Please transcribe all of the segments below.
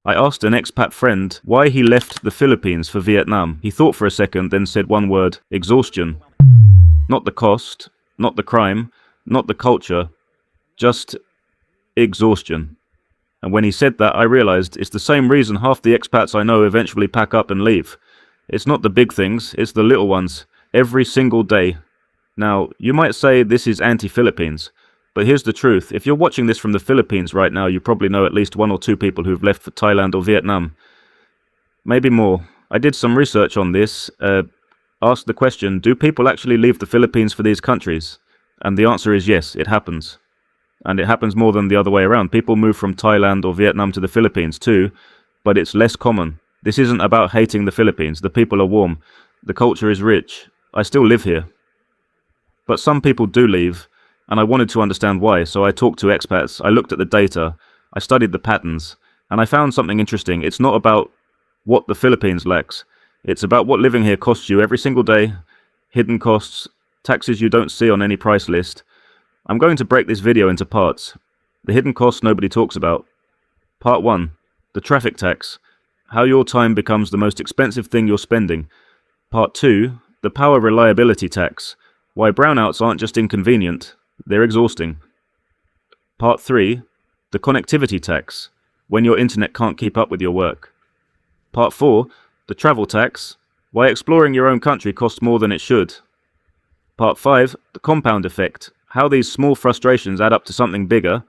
I asked an expat friend why he left the Philippines for Vietnam. He thought for a second, then said one word: exhaustion. Not the cost, not the crime, not the culture, just exhaustion. And when he said that, I realized it's the same reason half the expats I know eventually pack up and leave. It's not the big things, it's the little ones, every single day. Now, you might say this is anti-Philippines, but here's the truth. If you're watching this from the Philippines right now, you probably know at least one or two people who've left for Thailand or Vietnam. Maybe more. I did some research on this, asked the question, do people actually leave the Philippines for these countries? And the answer is yes, it happens. And it happens more than the other way around. People move from Thailand or Vietnam to the Philippines too, but it's less common. This isn't about hating the Philippines. The people are warm. The culture is rich. I still live here. But some people do leave, and I wanted to understand why, so I talked to expats, I looked at the data, I studied the patterns, and I found something interesting. It's not about what the Philippines lacks. It's about what living here costs you every single day, hidden costs, taxes you don't see on any price list. I'm going to break this video into parts. The hidden costs nobody talks about. Part 1. The traffic tax. How your time becomes the most expensive thing you're spending. Part 2. The power reliability tax. Why brownouts aren't just inconvenient, they're exhausting. Part 3. The connectivity tax. When your internet can't keep up with your work. Part 4. The travel tax. Why exploring your own country costs more than it should. Part 5. The compound effect. How these small frustrations add up to something bigger.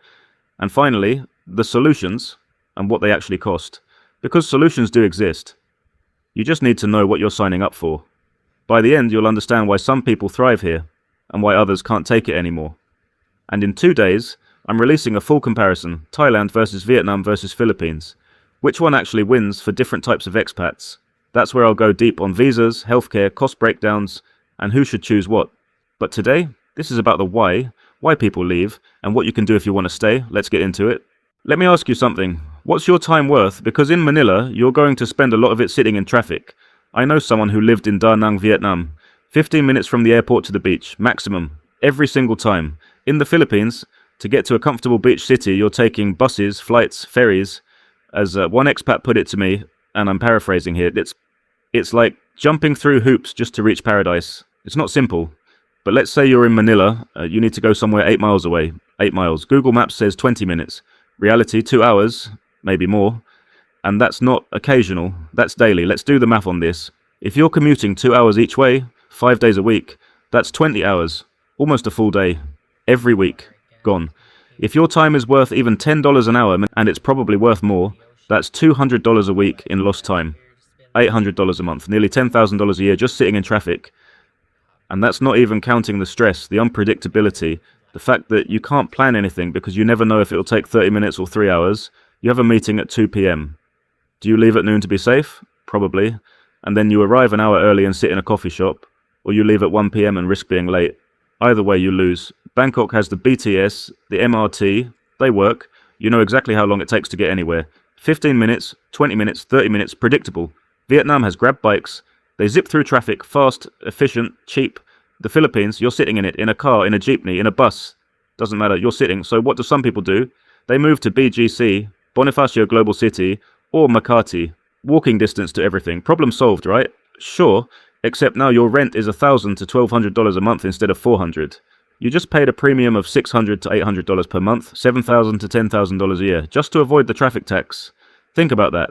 And finally, the solutions and what they actually cost. Because solutions do exist. You just need to know what you're signing up for. By the end, you'll understand why some people thrive here and why others can't take it anymore. And in 2 days, I'm releasing a full comparison, Thailand versus Vietnam versus Philippines. Which one actually wins for different types of expats? That's where I'll go deep on visas, healthcare, cost breakdowns, and who should choose what. But today, this is about the why people leave, and what you can do if you want to stay. Let's get into it. Let me ask you something. What's your time worth? Because in Manila, you're going to spend a lot of it sitting in traffic. I know someone who lived in Da Nang, Vietnam. 15 minutes from the airport to the beach, maximum. Every single time. In the Philippines, to get to a comfortable beach city, you're taking buses, flights, ferries. As one expat put it to me, and I'm paraphrasing here, it's like jumping through hoops just to reach paradise. It's not simple. But let's say you're in Manila, you need to go somewhere 8 miles away. 8 miles. Google Maps says 20 minutes. Reality, 2 hours, maybe more. And that's not occasional, that's daily. Let's do the math on this. If you're commuting 2 hours each way, 5 days a week, that's 20 hours. Almost a full day. Every week. Gone. If your time is worth even $10 an hour, and it's probably worth more, that's $200 a week in lost time. $800 a month. Nearly $10,000 a year just sitting in traffic. And that's not even counting the stress, the unpredictability, the fact that you can't plan anything because you never know if it'll take 30 minutes or 3 hours. You have a meeting at 2 p.m. Do you leave at noon to be safe? Probably. And then you arrive an hour early and sit in a coffee shop. Or you leave at 1 p.m. and risk being late. Either way, you lose. Bangkok has the BTS, the MRT. They work. You know exactly how long it takes to get anywhere. 15 minutes, 20 minutes, 30 minutes, predictable. Vietnam has grab bikes. They zip through traffic, fast, efficient, cheap. The Philippines, you're sitting in it, in a car, in a jeepney, in a bus. Doesn't matter, you're sitting. So what do some people do? They move to BGC, Bonifacio Global City, or Makati. Walking distance to everything. Problem solved, right? Sure, except now your rent is $1,000 to $1,200 a month instead of $400. You just paid a premium of $600 to $800 per month, $7,000 to $10,000 a year, just to avoid the traffic tax. Think about that.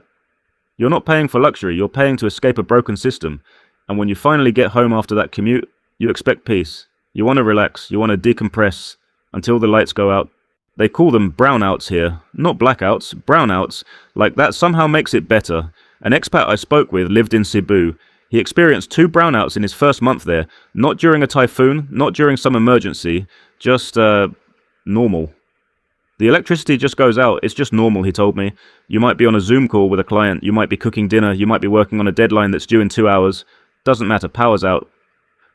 You're not paying for luxury, you're paying to escape a broken system. And when you finally get home after that commute, you expect peace. You want to relax, you want to decompress until the lights go out. They call them brownouts here, not blackouts, brownouts. Like that somehow makes it better. An expat I spoke with lived in Cebu. He experienced 2 brownouts in his first month there. Not during a typhoon, not during some emergency, just normal. The electricity just goes out, it's just normal, he told me. You might be on a Zoom call with a client, you might be cooking dinner, you might be working on a deadline that's due in 2 hours. Doesn't matter, power's out.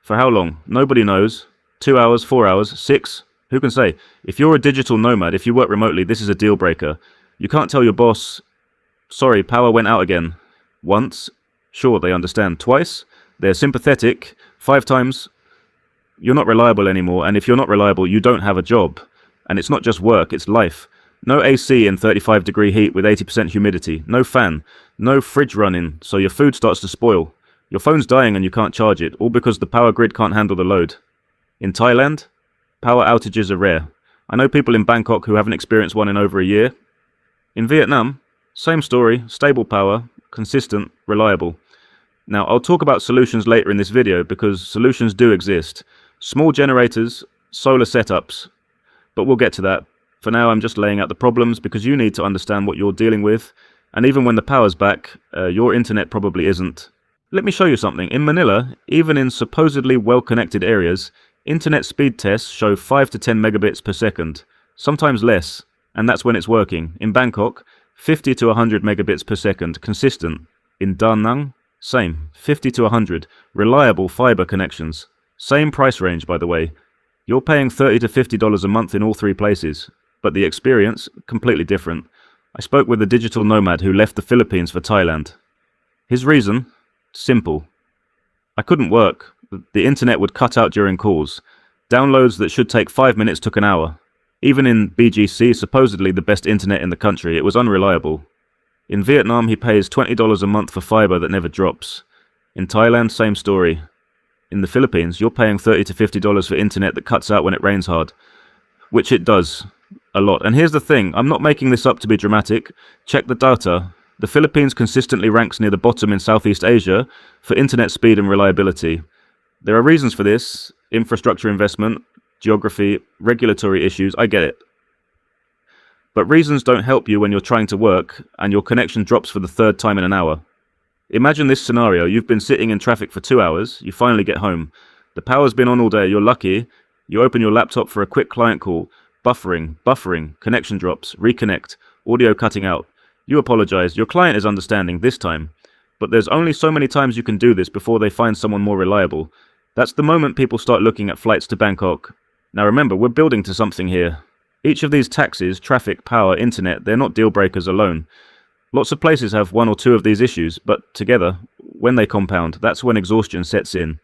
For how long? Nobody knows. 2 hours, 4 hours, 6? Who can say? If you're a digital nomad, if you work remotely, this is a deal breaker. You can't tell your boss, sorry, power went out again. Once, sure, they understand. Twice, they're sympathetic. 5 times, you're not reliable anymore, and if you're not reliable, you don't have a job. And it's not just work, it's life. No AC in 35-degree heat with 80% humidity. No fan. No fridge running, so your food starts to spoil. Your phone's dying and you can't charge it, all because the power grid can't handle the load. In Thailand, power outages are rare. I know people in Bangkok who haven't experienced one in over a year. In Vietnam, same story, stable power, consistent, reliable. Now, I'll talk about solutions later in this video because solutions do exist. Small generators, solar setups, but we'll get to that. For now, I'm just laying out the problems because you need to understand what you're dealing with, and even when the power's back, your internet probably isn't. Let me show you something. In Manila, even in supposedly well-connected areas, internet speed tests show 5 to 10 megabits per second, sometimes less, and that's when it's working. In Bangkok, 50 to 100 megabits per second, consistent. In Da Nang, same, 50 to 100, reliable fiber connections. Same price range, by the way. You're paying $30 to $50 a month in all three places, but the experience, completely different. I spoke with a digital nomad who left the Philippines for Thailand. His reason? Simple. I couldn't work. The internet would cut out during calls. Downloads that should take 5 minutes took an hour. Even in BGC, supposedly the best internet in the country, it was unreliable. In Vietnam, he pays $20 a month for fiber that never drops. In Thailand, same story. In the Philippines, you're paying $30 to $50 for internet that cuts out when it rains hard. Which it does. A lot. And here's the thing, I'm not making this up to be dramatic. Check the data. The Philippines consistently ranks near the bottom in Southeast Asia for internet speed and reliability. There are reasons for this. Infrastructure investment, geography, regulatory issues, I get it. But reasons don't help you when you're trying to work and your connection drops for the third time in an hour. Imagine this scenario, you've been sitting in traffic for 2 hours, you finally get home. The power's been on all day, you're lucky, you open your laptop for a quick client call, buffering, connection drops, reconnect, audio cutting out. You apologize, your client is understanding this time. But there's only so many times you can do this before they find someone more reliable. That's the moment people start looking at flights to Bangkok. Now remember, we're building to something here. Each of these taxes, traffic, power, internet, they're not deal breakers alone. Lots of places have one or two of these issues, but together, when they compound, that's when exhaustion sets in.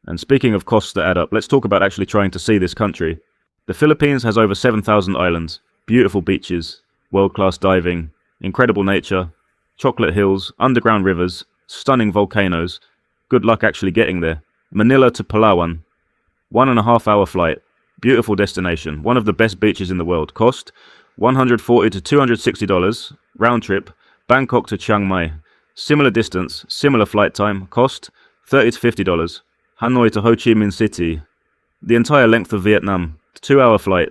And speaking of costs that add up, let's talk about actually trying to see this country. The Philippines has over 7,000 islands, beautiful beaches, world-class diving, incredible nature, chocolate hills, underground rivers, stunning volcanoes. Good luck actually getting there. Manila to Palawan, 1.5 hour flight. Beautiful destination, one of the best beaches in the world. Cost $140 to $260, round trip, Bangkok to Chiang Mai. Similar distance, similar flight time. Cost $30 to $50, Hanoi to Ho Chi Minh City. The entire length of Vietnam, 2 hour flight.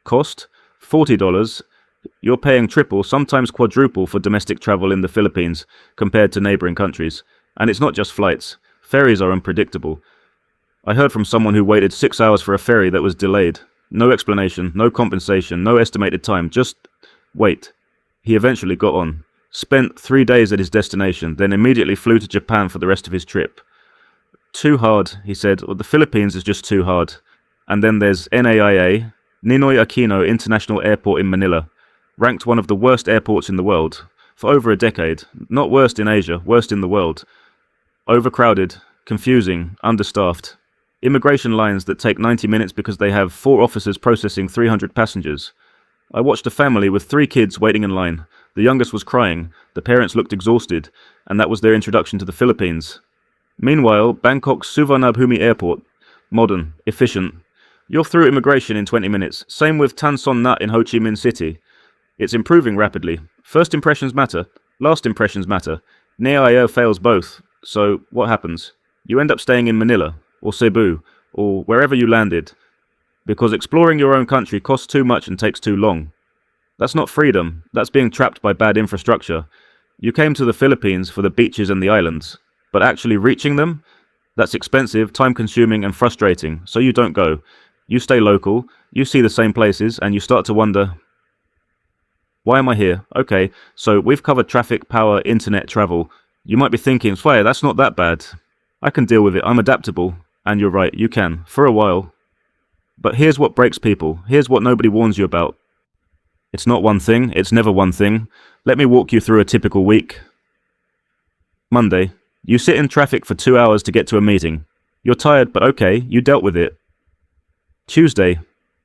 Cost $40. You're paying triple, sometimes quadruple for domestic travel in the Philippines compared to neighboring countries. And it's not just flights. Ferries are unpredictable. I heard from someone who waited 6 hours for a ferry that was delayed. No explanation, no compensation, no estimated time, just wait. He eventually got on. Spent 3 days at his destination, then immediately flew to Japan for the rest of his trip. Too hard, he said. Well, the Philippines is just too hard. And then there's NAIA, Ninoy Aquino International Airport in Manila, ranked one of the worst airports in the world for over a decade. Not worst in Asia, worst in the world. Overcrowded, confusing, understaffed. Immigration lines that take 90 minutes because they have 4 officers processing 300 passengers. I watched a family with 3 kids waiting in line. The youngest was crying, the parents looked exhausted, and that was their introduction to the Philippines. Meanwhile, Bangkok's Suvarnabhumi Airport, modern, efficient. You're through immigration in 20 minutes. Same with Tan Son Nhat in Ho Chi Minh City. It's improving rapidly. First impressions matter, last impressions matter. NAIA fails both. So what happens? You end up staying in Manila, or Cebu, or wherever you landed, because exploring your own country costs too much and takes too long. That's not freedom, that's being trapped by bad infrastructure. You came to the Philippines for the beaches and the islands, but actually reaching them? That's expensive, time-consuming and frustrating, so you don't go. You stay local, you see the same places, and you start to wonder, why am I here? Okay, so we've covered traffic, power, internet, travel. You might be thinking, Swaya, that's not that bad. I can deal with it, I'm adaptable. And you're right, you can, for a while. But here's what breaks people, here's what nobody warns you about. It's not one thing, it's never one thing. Let me walk you through a typical week. Monday, you sit in traffic for 2 hours to get to a meeting. You're tired, but okay, you dealt with it. Tuesday,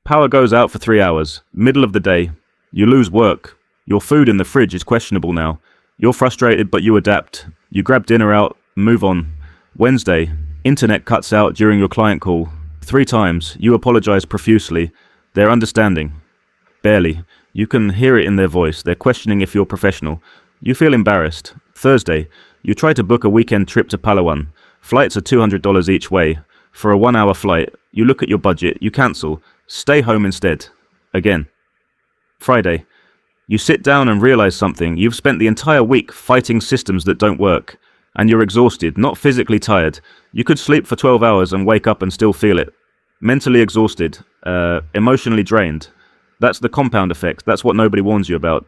power goes out for 3 hours, middle of the day. You lose work. Your food in the fridge is questionable now. You're frustrated, but you adapt. You grab dinner out, move on. Wednesday, internet cuts out during your client call. 3 times, you apologize profusely. They're understanding. Barely. You can hear it in their voice. They're questioning if you're professional. You feel embarrassed. Thursday, you try to book a weekend trip to Palawan. Flights are $200 each way. For a 1-hour flight, you look at your budget, you cancel. Stay home instead. Again. Friday, you sit down and realize something. You've spent the entire week fighting systems that don't work. And you're exhausted, not physically tired. You could sleep for 12 hours and wake up and still feel it. Mentally exhausted, emotionally drained. That's the compound effect. That's what nobody warns you about.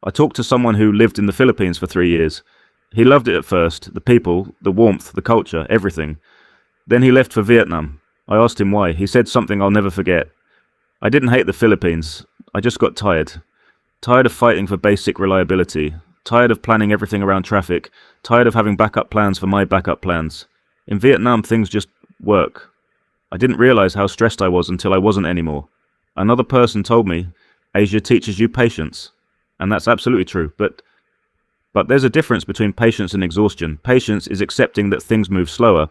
I talked to someone who lived in the Philippines for 3 years. He loved it at first, the people, the warmth, the culture, everything. Then he left for Vietnam. I asked him why. He said something I'll never forget. I didn't hate the Philippines. I just got tired. Tired of fighting for basic reliability. Tired of planning everything around traffic. Tired of having backup plans for my backup plans. In Vietnam, things just work. I didn't realize how stressed I was until I wasn't anymore. Another person told me, Asia teaches you patience. And that's absolutely true. But there's a difference between patience and exhaustion. Patience is accepting that things move slower.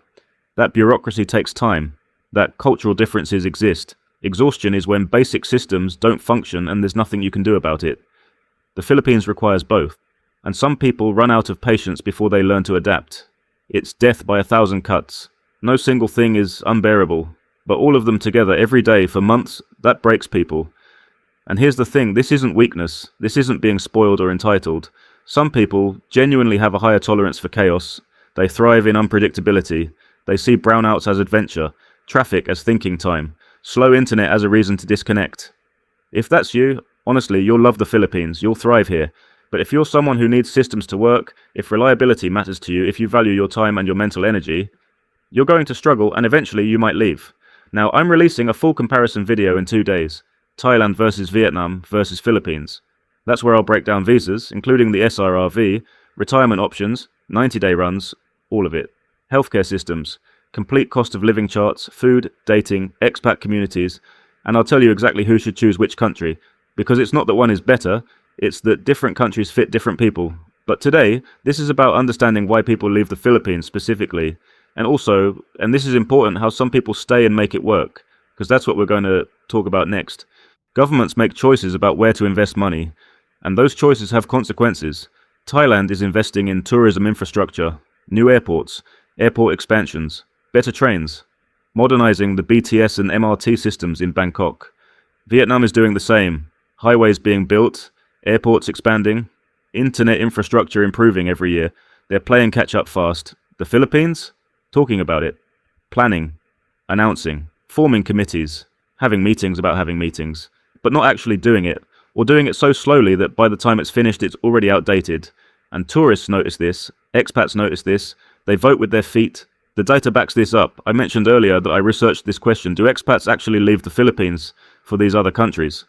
That bureaucracy takes time. That cultural differences exist. Exhaustion is when basic systems don't function and there's nothing you can do about it. The Philippines requires both. And some people run out of patience before they learn to adapt. It's death by 1,000 cuts. No single thing is unbearable, but all of them together every day for months, that breaks people. And here's the thing, this isn't weakness. This isn't being spoiled or entitled. Some people genuinely have a higher tolerance for chaos. They thrive in unpredictability. They see brownouts as adventure, traffic as thinking time, slow internet as a reason to disconnect. If that's you, honestly, you'll love the Philippines. You'll thrive here. But if you're someone who needs systems to work, if reliability matters to you, if you value your time and your mental energy, you're going to struggle and eventually you might leave. Now, I'm releasing a full comparison video in 2 days. Thailand versus Vietnam versus Philippines. That's where I'll break down visas, including the SRRV, retirement options, 90-day runs, all of it. Healthcare systems, complete cost of living charts, food, dating, expat communities, and I'll tell you exactly who should choose which country, because it's not that one is better, it's that different countries fit different people. But today, this is about understanding why people leave the Philippines specifically, and also, and this is important, how some people stay and make it work, because that's what we're going to talk about next. Governments make choices about where to invest money, and those choices have consequences. Thailand is investing in tourism infrastructure, new airports, airport expansions, better trains, modernizing the BTS and MRT systems in Bangkok. Vietnam is doing the same, highways being built, airports expanding, internet infrastructure improving every year. They're playing catch up fast. The Philippines? Talking about it. Planning. Announcing. Forming committees. Having meetings about having meetings. But not actually doing it. Or doing it so slowly that by the time it's finished it's already outdated. And tourists notice this. Expats notice this. They vote with their feet. The data backs this up. I mentioned earlier that I researched this question. Do expats actually leave the Philippines for these other countries?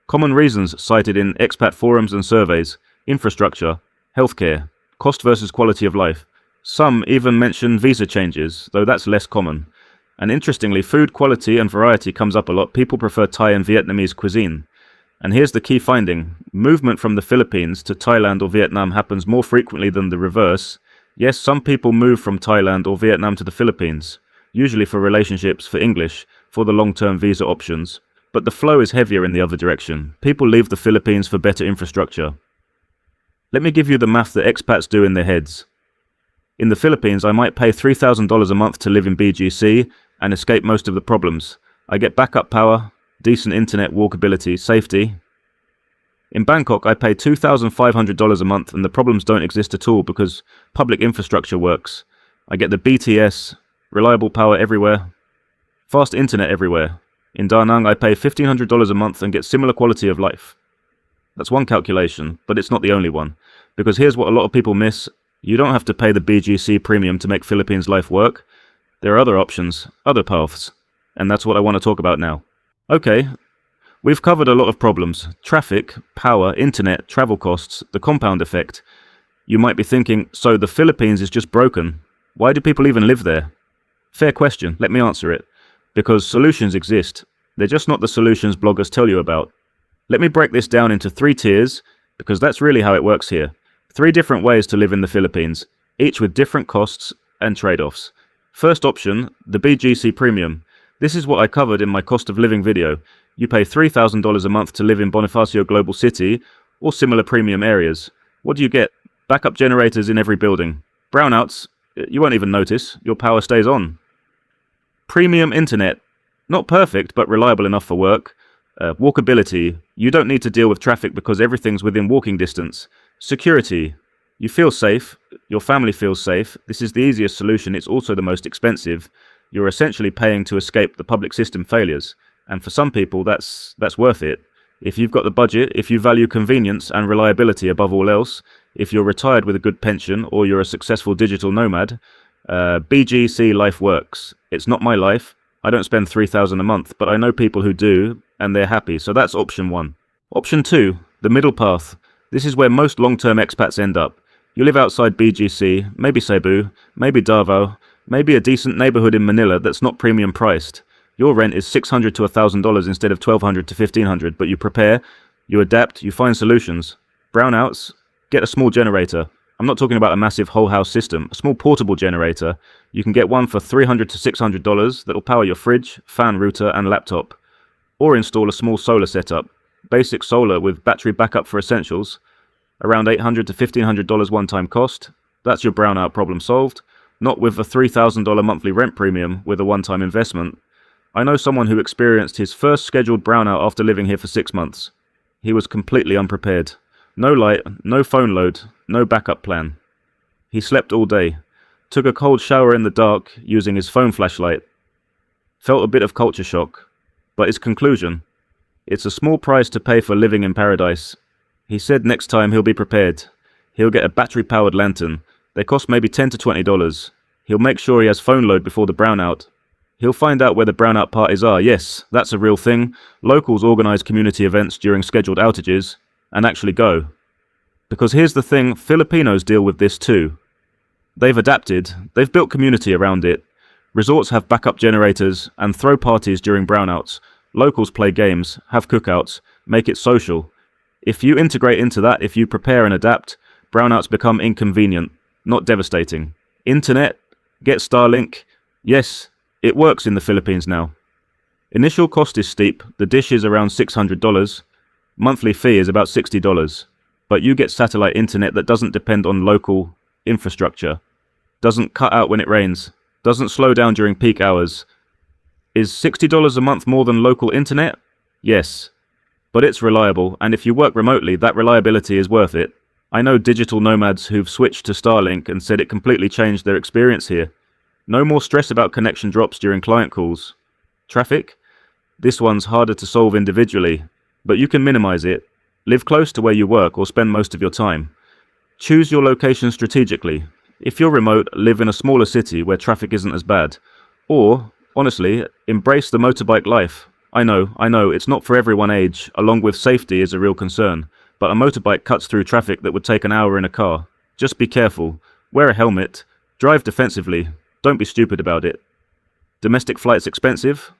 Common reasons cited in expat forums and surveys: infrastructure, healthcare, cost versus quality of life. Some even mention visa changes, though that's less common. And interestingly, food quality and variety comes up a lot. People prefer Thai and Vietnamese cuisine. And here's the key finding. Movement from the Philippines to Thailand or Vietnam happens more frequently than the reverse. Yes, some people move from Thailand or Vietnam to the Philippines, usually for relationships, for English, for the long-term visa options. But the flow is heavier in the other direction. People leave the Philippines for better infrastructure. Let me give you the math that expats do in their heads. In the Philippines, I might pay $3,000 a month to live in BGC and escape most of the problems. I get backup power, decent internet, walkability, safety. In Bangkok, I pay $2,500 a month and the problems don't exist at all because public infrastructure works. I get the BTS, reliable power everywhere, fast internet everywhere. In Da Nang, I pay $1,500 a month and get similar quality of life. That's one calculation, but it's not the only one. Because here's what a lot of people miss. You don't have to pay the BGC Premium to make Philippines life work. There are other options, other paths. And that's what I want to talk about now. Okay, we've covered a lot of problems. Traffic, power, internet, travel costs, the compound effect. You might be thinking, so the Philippines is just broken. Why do people even live there? Fair question, let me answer it. Because solutions exist. They're just not the solutions bloggers tell you about. Let me break this down into 3 tiers, because that's really how it works here. 3 different ways to live in the Philippines, each with different costs and trade-offs. First option, the BGC Premium. This is what I covered in my cost of living video. You pay $3,000 a month to live in Bonifacio Global City or similar premium areas. What do you get? Backup generators in every building. Brownouts, you won't even notice, your power stays on. Premium internet, not perfect but reliable enough for work. Walkability, you don't need to deal with traffic because everything's within walking distance. Security, you feel safe, your family feels safe. This is the easiest solution, it's also the most expensive. You're essentially paying to escape the public system failures. And for some people, that's worth it. If you've got the budget, if you value convenience and reliability above all else, if you're retired with a good pension or you're a successful digital nomad, BGC life works. It's not my life. I don't spend $3,000 a month, but I know people who do, and they're happy. So that's option 1. Option 2, the middle path. This is where most long-term expats end up. You live outside BGC, maybe Cebu, maybe Davao, maybe a decent neighborhood in Manila that's not premium priced. Your rent is $600 to $1,000 instead of $1,200 to $1,500, but you prepare, you adapt, you find solutions. Brownouts, get a small generator. I'm not talking about a massive whole house system, a small portable generator. You can get one for $300 to $600 that'll power your fridge, fan router and laptop. Or install a small solar setup. Basic solar with battery backup for essentials. Around $800 to $1,500 one-time cost. That's your brownout problem solved. Not with a $3,000 monthly rent premium with a one-time investment. I know someone who experienced his first scheduled brownout after living here for 6 months. He was completely unprepared. No light, no phone load, no backup plan. He slept all day. Took a cold shower in the dark using his phone flashlight. Felt a bit of culture shock. But his conclusion? It's a small price to pay for living in paradise. He said next time he'll be prepared. He'll get a battery-powered lantern. They cost maybe $10 to $20. He'll make sure he has phone load before the brownout. He'll find out where the brownout parties are. Yes, that's a real thing. Locals organize community events during scheduled outages and actually go. Because here's the thing, Filipinos deal with this too. They've adapted, they've built community around it. Resorts have backup generators and throw parties during brownouts. Locals play games, have cookouts, make it social. If you integrate into that, if you prepare and adapt, brownouts become inconvenient, not devastating. Internet, get Starlink. Yes, it works in the Philippines now. Initial cost is steep, the dish is around $600. Monthly fee is about $60. But you get satellite internet that doesn't depend on local infrastructure. Doesn't cut out when it rains. Doesn't slow down during peak hours. Is $60 a month more than local internet? Yes. But it's reliable, and if you work remotely, that reliability is worth it. I know digital nomads who've switched to Starlink and said it completely changed their experience here. No more stress about connection drops during client calls. Traffic? This one's harder to solve individually, but you can minimize it. Live close to where you work or spend most of your time. Choose your location strategically. If you're remote, live in a smaller city where traffic isn't as bad. Or, honestly, embrace the motorbike life. I know, it's not for everyone age, along with safety is a real concern, but a motorbike cuts through traffic that would take an hour in a car. Just be careful. Wear a helmet. Drive defensively. Don't be stupid about it. Domestic flights expensive?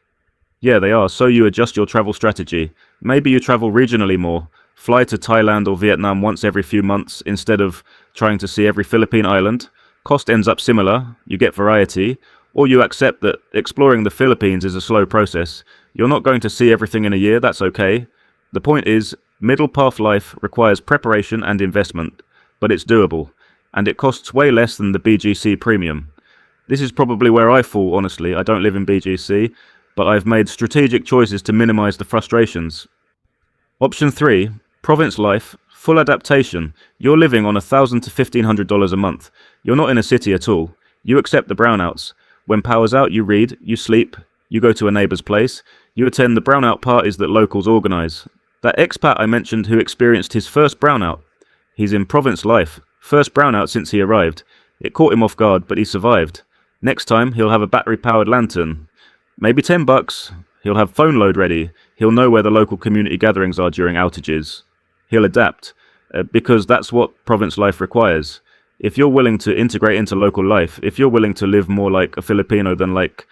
Yeah, they are, so you adjust your travel strategy. Maybe you travel regionally more. Fly to Thailand or Vietnam once every few months instead of trying to see every Philippine island. Cost ends up similar, you get variety, or you accept that exploring the Philippines is a slow process. You're not going to see everything in a year, that's okay. The point is, middle path life requires preparation and investment, but it's doable, and it costs way less than the BGC Premium. This is probably where I fall, honestly. I don't live in BGC, but I've made strategic choices to minimize the frustrations. Option 3, province life, full adaptation. You're living on $1,000 to $1,500 a month. You're not in a city at all. You accept the brownouts. When power's out, you read, you sleep, you go to a neighbor's place, you attend the brownout parties that locals organize. That expat I mentioned who experienced his first brownout. He's in province life. First brownout since he arrived. It caught him off guard, but he survived. Next time, he'll have a battery-powered lantern. Maybe $10. He'll have phone load ready. He'll know where the local community gatherings are during outages. He'll adapt, because that's what province life requires. If you're willing to integrate into local life, if you're willing to live more like a Filipino than like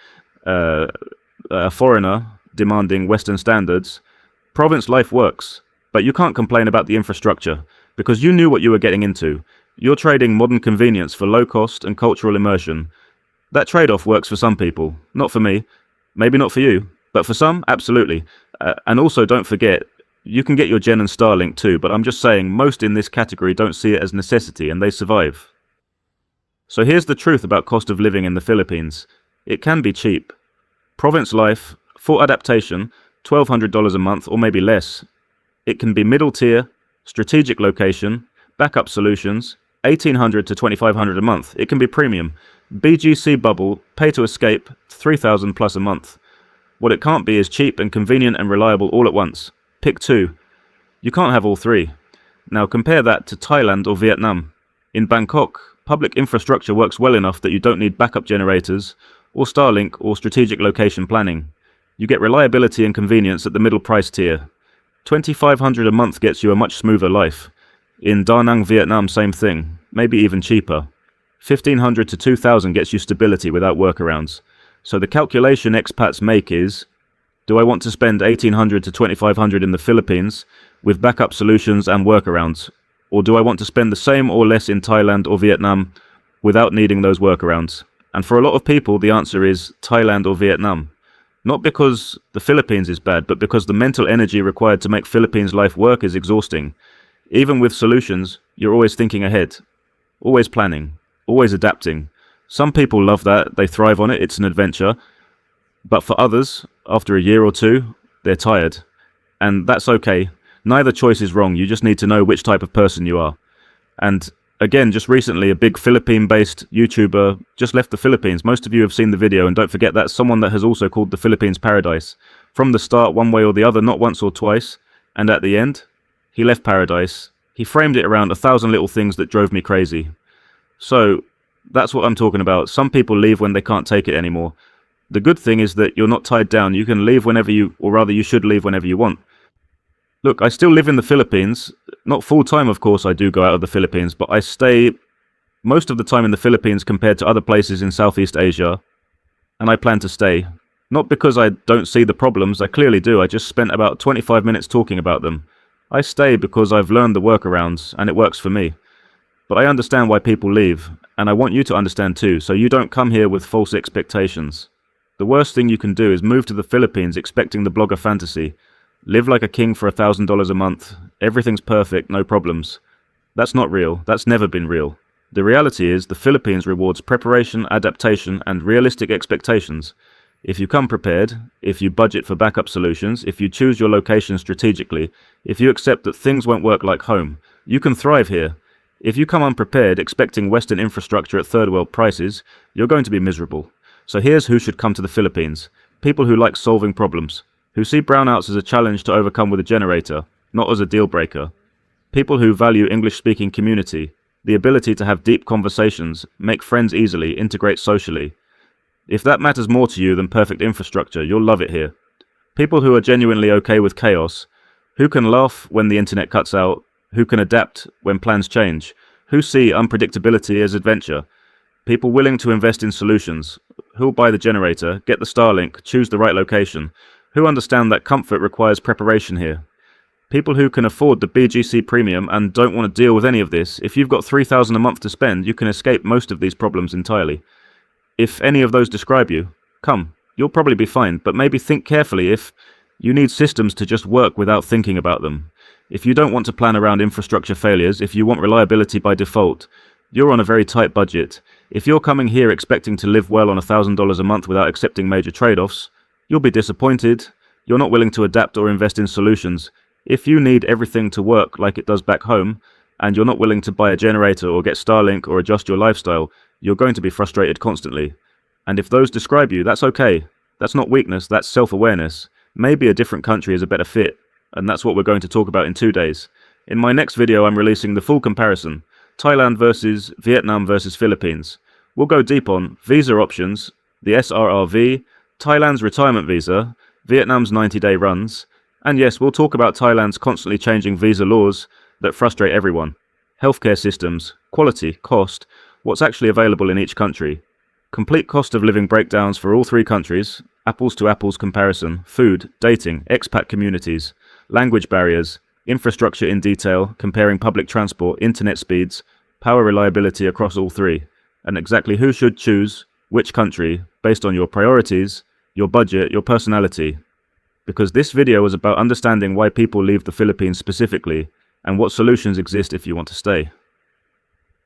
a foreigner demanding Western standards, province life works. But you can't complain about the infrastructure, because you knew what you were getting into. You're trading modern convenience for low cost and cultural immersion. That trade-off works for some people, not for me. Maybe not for you, but for some, absolutely. And also don't forget, you can get your Gen and Starlink too, but I'm just saying most in this category don't see it as necessity and they survive. So here's the truth about cost of living in the Philippines. It can be cheap. Province life, full adaptation, $1,200 a month or maybe less. It can be middle tier, strategic location, backup solutions, $1,800 to $2,500 a month. It can be premium. BGC bubble, pay to escape, $3,000 plus a month. What it can't be is cheap and convenient and reliable all at once. Pick two. You can't have all three. Now compare that to Thailand or Vietnam. In Bangkok, public infrastructure works well enough that you don't need backup generators, or Starlink or strategic location planning. You get reliability and convenience at the middle price tier. $2,500 a month gets you a much smoother life. In Da Nang, Vietnam, same thing, maybe even cheaper. $1,500 to $2,000 gets you stability without workarounds. So the calculation expats make is, do I want to spend $1,800 to $2,500 in the Philippines with backup solutions and workarounds? Or do I want to spend the same or less in Thailand or Vietnam without needing those workarounds? And for a lot of people, the answer is Thailand or Vietnam. Not because the Philippines is bad, but because the mental energy required to make Philippines life work is exhausting. Even with solutions, you're always thinking ahead, always planning, always adapting. Some people love that, they thrive on it, it's an adventure. But for others, after a year or two, they're tired. And that's okay. Neither choice is wrong, you just need to know which type of person you are. And again, just recently, a big Philippine-based YouTuber just left the Philippines. Most of you have seen the video, and don't forget that's someone that has also called the Philippines paradise. From the start, one way or the other, not once or twice. And at the end, he left paradise. He framed it around 1,000 little things that drove me crazy. So, that's what I'm talking about. Some people leave when they can't take it anymore. The good thing is that you're not tied down. You can leave whenever or rather you should leave whenever you want. Look, I still live in the Philippines. Not full-time, of course, I do go out of the Philippines, but I stay most of the time in the Philippines compared to other places in Southeast Asia, and I plan to stay. Not because I don't see the problems, I clearly do. I just spent about 25 minutes talking about them. I stay because I've learned the workarounds, and it works for me. But I understand why people leave, and I want you to understand too, so you don't come here with false expectations. The worst thing you can do is move to the Philippines expecting the blogger fantasy. Live like a king for $1,000 a month. Everything's perfect, no problems. That's not real. That's never been real. The reality is the Philippines rewards preparation, adaptation, and realistic expectations. If you come prepared, if you budget for backup solutions, if you choose your location strategically, if you accept that things won't work like home, you can thrive here. If you come unprepared, expecting Western infrastructure at third world prices, you're going to be miserable. So here's who should come to the Philippines. People who like solving problems. Who see brownouts as a challenge to overcome with a generator, not as a deal breaker. People who value English-speaking community, the ability to have deep conversations, make friends easily, integrate socially. If that matters more to you than perfect infrastructure, you'll love it here. People who are genuinely okay with chaos, who can laugh when the internet cuts out, who can adapt when plans change, who see unpredictability as adventure. People willing to invest in solutions, who'll buy the generator, get the Starlink, choose the right location, who understand that comfort requires preparation here. People who can afford the BGC Premium and don't want to deal with any of this. If you've got $3,000 a month to spend, you can escape most of these problems entirely. If any of those describe you, come. You'll probably be fine, but maybe think carefully if you need systems to just work without thinking about them. If you don't want to plan around infrastructure failures, if you want reliability by default, you're on a very tight budget. If you're coming here expecting to live well on $1,000 a month without accepting major trade-offs, you'll be disappointed. You're not willing to adapt or invest in solutions. If you need everything to work like it does back home, and you're not willing to buy a generator or get Starlink or adjust your lifestyle, you're going to be frustrated constantly. And if those describe you, that's okay. That's not weakness, that's self-awareness. Maybe a different country is a better fit, and that's what we're going to talk about in 2 days. In my next video, I'm releasing the full comparison. Thailand versus Vietnam versus Philippines. We'll go deep on visa options, the SRRV, Thailand's retirement visa, Vietnam's 90-day runs, and yes, we'll talk about Thailand's constantly changing visa laws that frustrate everyone, healthcare systems, quality, cost, what's actually available in each country, complete cost of living breakdowns for all three countries, apples to apples comparison, food, dating, expat communities, language barriers, infrastructure in detail, comparing public transport, internet speeds, power reliability across all three, and exactly who should choose which country based on your priorities, your budget, your personality. Because this video is about understanding why people leave the Philippines specifically, and what solutions exist if you want to stay.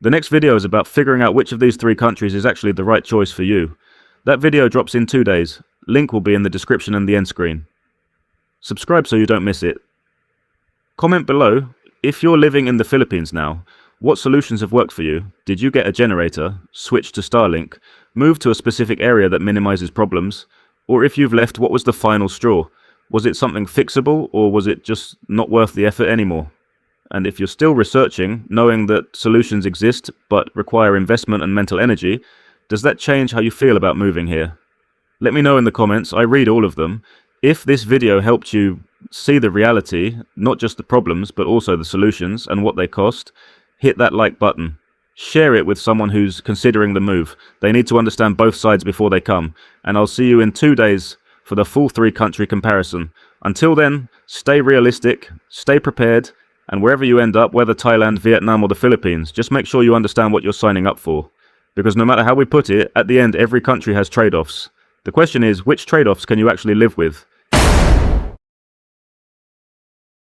The next video is about figuring out which of these three countries is actually the right choice for you. That video drops in 2 days. Link will be in the description and the end screen. Subscribe so you don't miss it. Comment below, if you're living in the Philippines now, what solutions have worked for you? Did you get a generator, switch to Starlink, move to a specific area that minimizes problems? Or if you've left, what was the final straw? Was it something fixable, or was it just not worth the effort anymore? And if you're still researching, knowing that solutions exist but require investment and mental energy, does that change how you feel about moving here? Let me know in the comments. I read all of them. If this video helped you see the reality, not just the problems, but also the solutions and what they cost, hit that like button. Share it with someone who's considering the move. They need to understand both sides before they come. And I'll see you in 2 days for the full 3-country comparison. Until then, stay realistic, stay prepared, and wherever you end up, whether Thailand, Vietnam, or the Philippines, just make sure you understand what you're signing up for. Because no matter how we put it, at the end, every country has trade-offs. The question is, which trade-offs can you actually live with?